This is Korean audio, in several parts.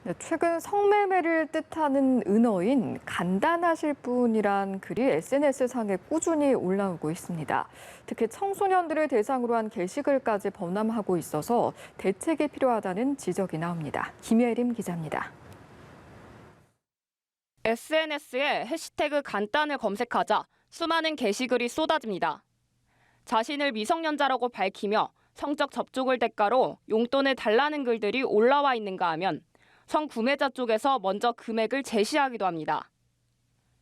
네, 최근 성매매를 뜻하는 은어인 간단하실 분이란 글이 SNS상에 꾸준히 올라오고 있습니다. 특히 청소년들을 대상으로 한 게시글까지 범람하고 있어서 대책이 필요하다는 지적이 나옵니다. 김예림 기자입니다. SNS에 해시태그 간단을 검색하자 수많은 게시글이 쏟아집니다. 자신을 미성년자라고 밝히며 성적 접촉을 대가로 용돈을 달라는 글들이 올라와 있는가 하면 성구매자 쪽에서 먼저 금액을 제시하기도 합니다.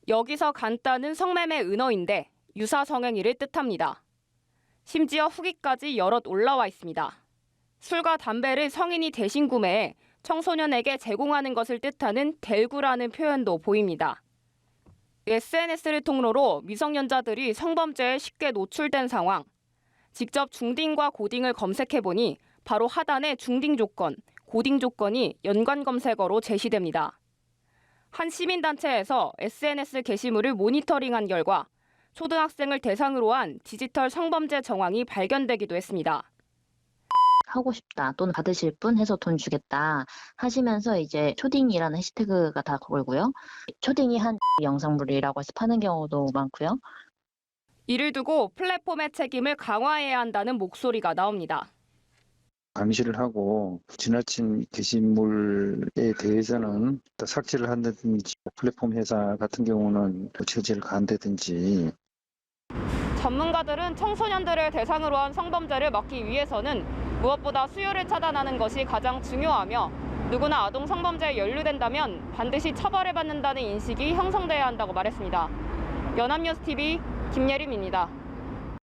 여기서 간단은 성매매 은어인데 유사 성행위를 뜻합니다. 심지어 후기까지 여럿 올라와 있습니다. 술과 담배를 성인이 대신 구매해 청소년에게 제공하는 것을 뜻하는 델구라는 표현도 보입니다. SNS를 통로로 미성년자들이 성범죄에 쉽게 노출된 상황. 직접 중딩과 고딩을 검색해보니 바로 하단에 중딩 조건, 고딩 조건이 연관 검색어로 제시됩니다. 한 시민단체에서 SNS 게시물을 모니터링한 결과 초등학생을 대상으로 한 디지털 성범죄 정황이 발견되기도 했습니다. 하고 싶다 또는 받으실 분 해서 돈 주겠다 하시면서 이제 초딩이라는 해시태그가 다 걸고요. 초딩이 한 영상물이라고 해서 파는 경우도 많고요. 이를 두고 플랫폼의 책임을 강화해야 한다는 목소리가 나옵니다. 감시를 하고 지나친 게시물에 대해서는 삭제를 한다든지 플랫폼 회사 같은 경우는 제재를 가한다든지. 전문가들은 청소년들을 대상으로 한 성범죄를 막기 위해서는 무엇보다 수요를 차단하는 것이 가장 중요하며 누구나 아동 성범죄에 연루된다면 반드시 처벌을 받는다는 인식이 형성돼야 한다고 말했습니다. 연합뉴스TV 김예림입니다.